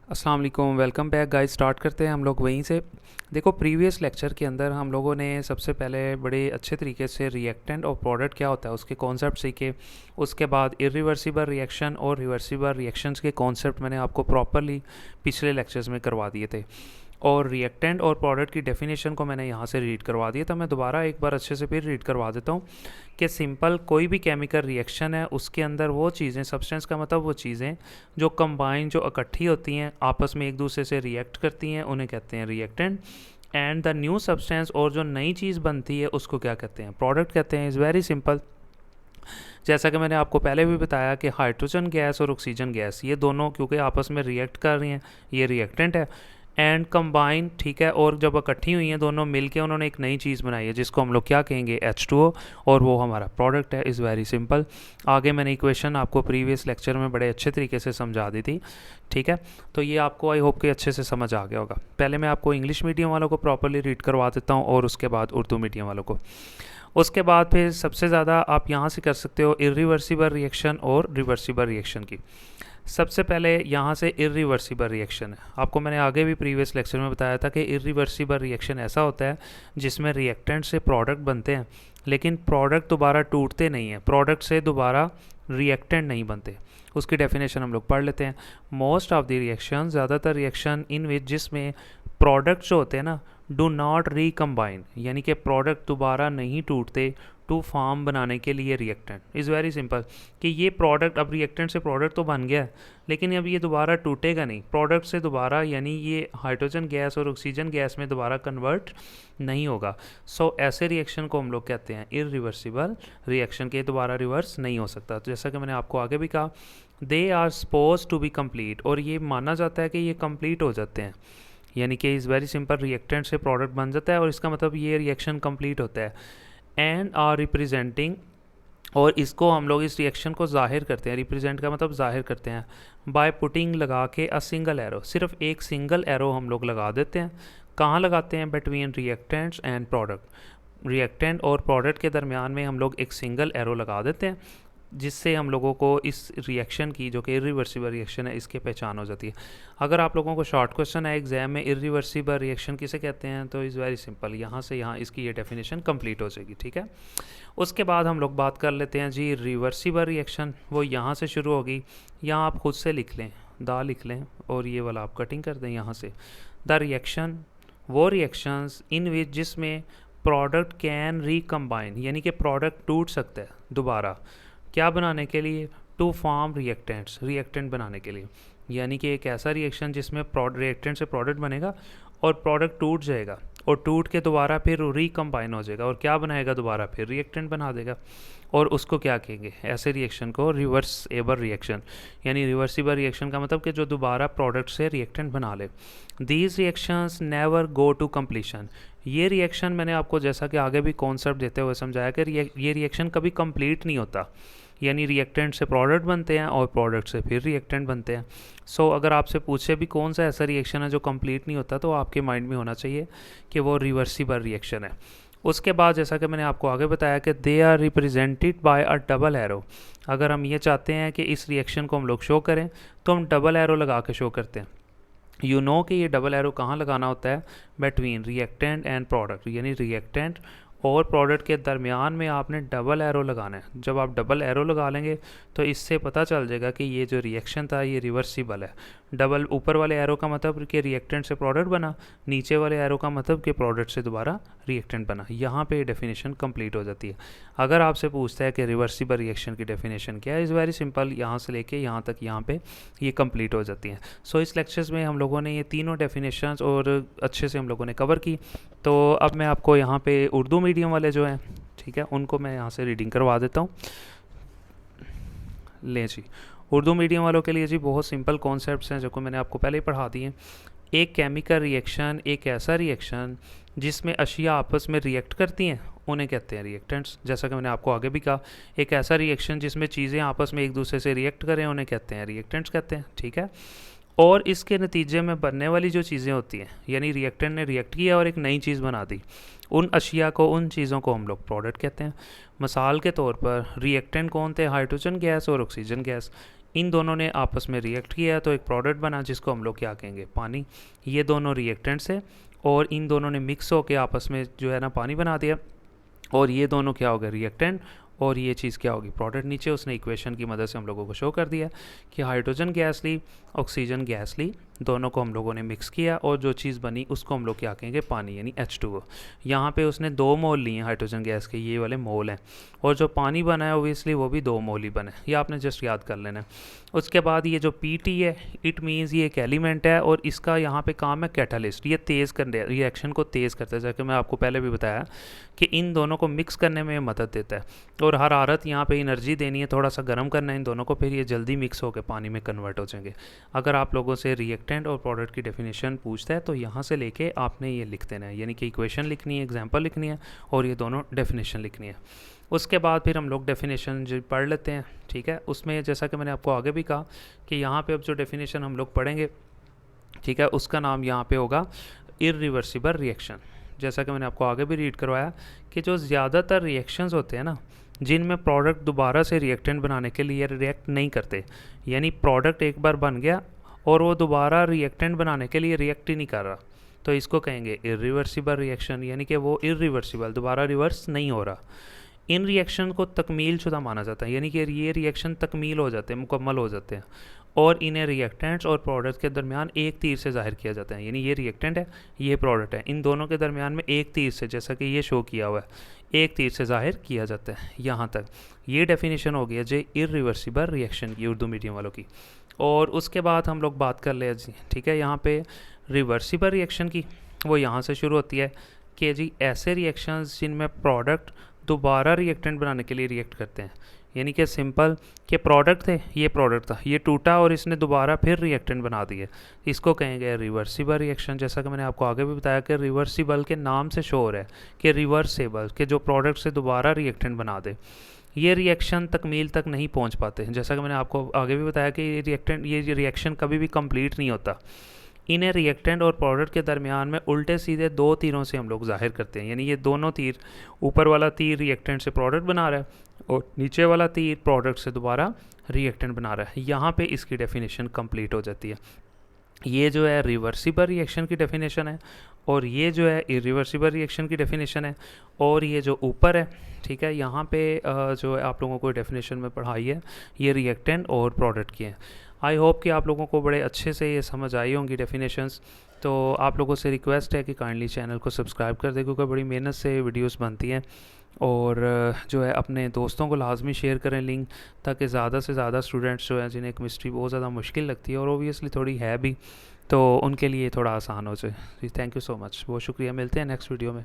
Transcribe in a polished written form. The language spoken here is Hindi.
अस्सलाम वालेकुम, वेलकम बैक गाइस। स्टार्ट करते हैं हम लोग वहीं से। देखो, प्रीवियस लेक्चर के अंदर हम लोगों ने सबसे पहले बड़े अच्छे तरीके से रिएक्टेंट और प्रोडक्ट क्या होता है उसके कॉन्सेप्ट सीखे। उसके बाद इरिवर्सिबल रिएक्शन और रिवर्सिबल रिएक्शंस के कॉन्सेप्ट मैंने आपको प्रॉपरली पिछले लेक्चर्स में करवा दिए थे। और रिएक्टेंट और प्रोडक्ट की डेफिनेशन को मैंने यहाँ से रीड करवा दिया, तो मैं दोबारा एक बार अच्छे से फिर रीड करवा देता हूँ कि सिंपल कोई भी केमिकल रिएक्शन है उसके अंदर वो चीज़ें, सब्सटेंस का मतलब वो चीज़ें जो कंबाइन, जो इकट्ठी होती हैं, आपस में एक दूसरे से रिएक्ट करती हैं, उन्हें कहते हैं reactant. And the new substance, और जो नई चीज़ बनती है उसको क्या कहते हैं? प्रोडक्ट कहते हैं। Is very simple. जैसा कि मैंने आपको पहले भी बताया कि हाइड्रोजन गैस और ऑक्सीजन गैस ये दोनों क्योंकि आपस में रिएक्ट कर रही हैं, ये रिएक्टेंट है। एंड कंबाइन, ठीक है, और जब इकट्ठी हुई हैं दोनों मिलके उन्होंने एक नई चीज़ बनाई है जिसको हम लोग क्या कहेंगे? H2O, और वो हमारा प्रोडक्ट है। Is very simple. आगे मैंने इक्वेशन आपको प्रीवियस लेक्चर में बड़े अच्छे तरीके से समझा दी थी, ठीक है। तो ये आपको आई होप कि अच्छे से समझ आ गया होगा। पहले मैं आपको इंग्लिश मीडियम वालों को प्रॉपरली रीड करवा देता हूँ और उसके बाद उर्दू मीडियम वालों को। उसके बाद फिर सबसे ज़्यादा आप यहाँ से कर सकते हो इरिवर्सिबल रिएक्शन और रिवर्सिबल रिएक्शन की। सबसे पहले यहाँ से इरिवर्सिबल रिएक्शन है। आपको मैंने आगे भी प्रीवियस लेक्चर में बताया था कि इरिवर्सिबल रिएक्शन ऐसा होता है जिसमें रिएक्टेंट से प्रोडक्ट बनते हैं लेकिन प्रोडक्ट दोबारा टूटते नहीं हैं, प्रोडक्ट से दोबारा रिएक्टेंट नहीं बनते। उसकी डेफिनेशन हम लोग पढ़ लेते हैं। मोस्ट ऑफ द रिएक्शन, ज़्यादातर रिएक्शन इन विच जिसमें प्रोडक्ट जो होते हैं ना, डू नॉट रिकम्बाइन, यानी कि प्रोडक्ट दोबारा नहीं टूटते टू फॉर्म बनाने के लिए रिएक्टेंट। इज़ वेरी सिंपल कि ये प्रोडक्ट, अब रिएक्टेंट से प्रोडक्ट तो बन गया है लेकिन अब ये दोबारा टूटेगा नहीं प्रोडक्ट से दोबारा, यानी ये हाइड्रोजन गैस और ऑक्सीजन गैस में दोबारा कन्वर्ट नहीं होगा। सो ऐसे रिएक्शन को हम लोग कहते हैं इरिवर्सिबल रिएक्शन, के दोबारा रिवर्स नहीं हो सकता। तो जैसा कि मैंने आपको आगे भी कहा, they are suppose to be complete, और ये माना जाता है कि ये कम्प्लीट हो जाते हैं, यानी कि इज़ वेरी सिंपल, रिएक्टेंट से प्रोडक्ट बन जाता है और इसका मतलब ये रिएक्शन कंप्लीट होता है। एंड आर रिप्रेजेंटिंग, और इसको हम लोग इस रिएक्शन को जाहिर करते हैं, रिप्रेजेंट का मतलब जाहिर करते हैं, बाय पुटिंग लगा के अ सिंगल एरो, सिर्फ एक सिंगल एरो हम लोग लगा देते हैं। कहाँ लगाते हैं? Between reactants and product, reactant और प्रोडक्ट के दरमियान में हम लोग एक सिंगल एरो लगा देते हैं जिससे हम लोगों को इस रिएक्शन की, जो कि इरिवर्सिबल रिएक्शन है, इसकी पहचान हो जाती है। अगर आप लोगों को शॉर्ट क्वेश्चन है एग्जाम में, इरिवर्सिबल रिएक्शन किसे कहते हैं, तो इज़ वेरी सिंपल, यहाँ से यहाँ इसकी ये डेफिनेशन कंप्लीट हो जाएगी, ठीक है। उसके बाद हम लोग बात कर लेते हैं जी रिवर्सिबल रिएक्शन। वो यहाँ से शुरू होगी, यहाँ आप खुद से लिख लें, दा लिख लें और ये वाला आप कटिंग कर दें यहाँ से। द रिएक्शन, वो रिएक्शंस इन विच जिसमें प्रोडक्ट कैन रिकम्बाइन, यानी कि प्रोडक्ट टूट सकता है दोबारा, क्या बनाने के लिए? टू फॉर्म रिएक्टेंट्स, रिएक्टेंट बनाने के लिए। यानी कि एक ऐसा रिएक्शन जिसमें रिएक्टेंट से प्रोडक्ट बनेगा और प्रोडक्ट टूट जाएगा और टूट के दोबारा फिर रिकम्बाइन हो जाएगा और क्या बनाएगा? दोबारा फिर रिएक्टेंट बना देगा, और उसको क्या कहेंगे? ऐसे रिएक्शन को रिवर्सिबल रिएक्शन, यानी रिवर्सिबल रिएक्शन का मतलब कि जो दोबारा प्रोडक्ट से रिएक्टेंट बना ले। These reactions never go to completion, ये रिएक्शन मैंने आपको जैसा कि आगे भी कॉन्सेप्ट देते हुए समझाया कि ये रिएक्शन कभी कंप्लीट नहीं होता, यानी रिएक्टेंट से प्रोडक्ट बनते हैं और प्रोडक्ट से फिर रिएक्टेंट बनते हैं। सो अगर आपसे पूछे भी कौन सा ऐसा रिएक्शन है जो कंप्लीट नहीं होता, तो आपके माइंड में होना चाहिए कि वो रिवर्सिबल रिएक्शन है। उसके बाद जैसा कि मैंने आपको आगे बताया कि they are represented by a double arrow. अगर हम ये चाहते हैं कि इस रिएक्शन को हम लोग शो करें तो हम डबल एरो लगा के शो करते हैं। यू नो कि ये डबल एरो कहाँ लगाना होता है? बिटवीन रिएक्टेंट एंड प्रोडक्ट, यानी रिएक्टेंट और प्रोडक्ट के दरमियान में आपने डबल एरो लगाना है। जब आप डबल एरो लगा लेंगे तो इससे पता चल जाएगा कि ये जो रिएक्शन था ये रिवर्सिबल है। डबल ऊपर वाले एरो का मतलब कि रिएक्टेंट से प्रोडक्ट बना, नीचे वाले एरो का मतलब कि प्रोडक्ट से दोबारा रिएक्टेंट बना। यहाँ पे डेफिनेशन कंप्लीट हो जाती है। अगर आपसे पूछता है कि रिवर्सिबल रिएक्शन की डेफिनेशन क्या है, इज़ वेरी सिंपल, यहाँ से लेके यहाँ तक यहाँ पे ये कंप्लीट हो जाती है। सो इस लेक्चर्स में हम लोगों ने ये तीनों डेफिनेशंस और अच्छे से हम लोगों ने कवर की। तो अब मैं आपको यहाँ पे उर्दू मीडियम वाले जो हैं, ठीक है, उनको मैं यहाँ से रीडिंग करवा देता हूँ। लें जी, उर्दू मीडियम वालों के लिए जी बहुत सिंपल कॉन्सेप्ट्स हैं जो को मैंने आपको पहले ही पढ़ा दिए। एक केमिकल रिएक्शन, एक ऐसा रिएक्शन जिसमें अशिया आपस में रिएक्ट करती हैं, उन्हें कहते हैं रिएक्टेंट्स। जैसा कि मैंने आपको आगे भी कहा, एक ऐसा रिएक्शन जिसमें चीज़ें आपस में एक दूसरे से रिएक्ट करें, उन्हें कहते हैं रिएक्टेंट्स कहते हैं, ठीक है। और इसके नतीजे में बनने वाली जो चीज़ें होती हैं, यानी रिएक्टेंट ने रिएक्ट किया और एक नई चीज़ बना दी, उन अशिया को, उन चीज़ों को हम लोग प्रोडक्ट कहते हैं। मिसाल के तौर पर रिएक्टेंट कौन थे? हाइड्रोजन गैस और ऑक्सीजन गैस। इन दोनों ने आपस में रिएक्ट किया तो एक प्रोडक्ट बना जिसको हम लोग क्या कहेंगे, पानी। ये दोनों रिएक्टेंट्स है और इन दोनों ने मिक्स होकर आपस में जो है ना पानी बना दिया, और ये दोनों क्या हो गए, रिएक्टेंट, और ये चीज़ क्या होगी, प्रोडक्ट। नीचे उसने इक्वेशन की मदद से हम लोगों को शो कर दिया कि हाइड्रोजन गैस ली, ऑक्सीजन गैस ली, दोनों को हम लोगों ने मिक्स किया और जो चीज़ बनी उसको हम लोग क्या कहेंगे, पानी, यानी H2O। यहाँ पे उसने 2 मोल लिए हैं हाइड्रोजन गैस के, ये वाले मोल हैं, और जो पानी बना है ओबियसली वो भी 2 मोल ही बने, ये आपने जस्ट याद कर लेना है। उसके बाद ये जो PT है, इट मीन्स ये एक एलिमेंट है और इसका यहाँ पे काम है कैटालिस्ट, ये तेज़ करने, रिएक्शन को तेज़ करता है, जैसे मैं आपको पहले भी बताया कि इन दोनों को मिक्स करने में मदद देता है, और हरारत यहाँ पे एनर्जी देनी है, थोड़ा सा गर्म करना है इन दोनों को, फिर ये जल्दी मिक्स होकर पानी में कन्वर्ट हो जाएंगे। अगर आप लोगों से रिएक्टेंट और प्रोडक्ट की डेफिनेशन पूछता है तो यहाँ से लेके आपने ये लिख देना है, यानी कि इक्वेशन लिखनी है, एग्जांपल लिखनी है, और ये दोनों डेफिनेशन लिखनी है। उसके बाद फिर हम लोग डेफिनेशन जो पढ़ लेते हैं, ठीक है। उसमें जैसा कि मैंने आपको आगे भी कहा कि यहाँ पे अब जो डेफिनेशन हम लोग पढ़ेंगे, ठीक है, उसका नाम यहाँ पे होगा इरिवर्सिबल रिएक्शन। जैसा कि मैंने आपको आगे भी रीड करवाया कि जो ज़्यादातर रिएक्शंस होते हैं ना, जिनमें प्रोडक्ट दोबारा से रिएक्टेंट बनाने के लिए रिएक्ट नहीं करते, यानी प्रोडक्ट एक बार बन गया और वो दोबारा रिएक्टेंट बनाने के लिए रिएक्ट ही नहीं कर रहा, तो इसको कहेंगे इरिवर्सिबल रिएक्शन, यानी कि वो इरिवर्सिबल, दोबारा रिवर्स नहीं हो रहा। इन रिएक्शन को तकमील शुदा माना जाता है, यानी कि ये रिएक्शन तकमील हो जाते हैं, मुकम्मल हो जाते हैं, और इन्हें रिएक्टेंट्स और प्रोडक्ट के दरमियान एक तीर से जाहिर किया जाता है, यानी ये रिएक्टेंट है, ये प्रोडक्ट है, इन दोनों के दरमियान में एक तीर से, जैसा कि ये शो किया हुआ है, एक तीर से जाहिर किया जाता है। यहाँ तक ये डेफिनेशन हो गया जी इरिवर्सिबल रिएक्शन की, उर्दू मीडियम वालों की। और उसके बाद हम लोग बात कर ले जी, ठीक है, यहाँ पे रिवर्सिबल रिएक्शन की, वो यहाँ से शुरू होती है कि जी ऐसे रिएक्शंस जिनमें प्रोडक्ट दोबारा रिएक्टेंट बनाने के लिए रिएक्ट करते हैं, यानी कि सिंपल कि प्रोडक्ट थे, ये प्रोडक्ट था, ये टूटा और इसने दोबारा फिर रिएक्टेंट बना दिए, इसको कहेंगे रिवर्सिबल रिएक्शन। जैसा कि मैंने आपको आगे भी बताया कि रिवर्सिबल के नाम से शो हो रहा है कि रिवर्सेबल, के जो प्रोडक्ट से दोबारा रिएक्टेंट बना दे, ये रिएक्शन तकमील तक नहीं पहुंच पाते। जैसा कि मैंने आपको आगे भी बताया कि ये रिएक्शन कभी भी कंप्लीट नहीं होता। इन्हें रिएक्टेंट और प्रोडक्ट के दरमियान में उल्टे सीधे 2 तीरों से हम लोग जाहिर करते हैं, यानी ये दोनों तीर, ऊपर वाला तीर रिएक्टेंट से प्रोडक्ट बना रहा है और नीचे वाला तीर प्रोडक्ट से दोबारा रिएक्टेंट बना रहा है। यहाँ पे इसकी डेफिनेशन कंप्लीट हो जाती है। ये जो है रिवर्सिबल रिएक्शन की डेफिनेशन है, और ये जो है इरिवर्सिबल रिएक्शन की डेफिनेशन है, और ये जो ऊपर है, ठीक है, यहाँ पे जो है आप लोगों को डेफिनेशन में पढ़ाई है, ये रिएक्टेंट और प्रोडक्ट की है। आई होप कि आप लोगों को बड़े अच्छे से ये समझ आई होंगी डेफिनेशंस। तो आप लोगों से रिक्वेस्ट है कि काइंडली चैनल को सब्सक्राइब कर दें, क्योंकि बड़ी मेहनत से वीडियोस बनती हैं, और जो है अपने दोस्तों को लाजमी शेयर करें लिंक, ताकि ज़्यादा से ज़्यादा स्टूडेंट्स जो हैं जिन्हें केमिस्ट्री बहुत ज़्यादा मुश्किल लगती है और ओबियसली थोड़ी है भी, तो उनके लिए थोड़ा आसान हो जाए। जी थैंक यू सो मच, बहुत शुक्रिया, मिलते हैं नेक्स्ट वीडियो में।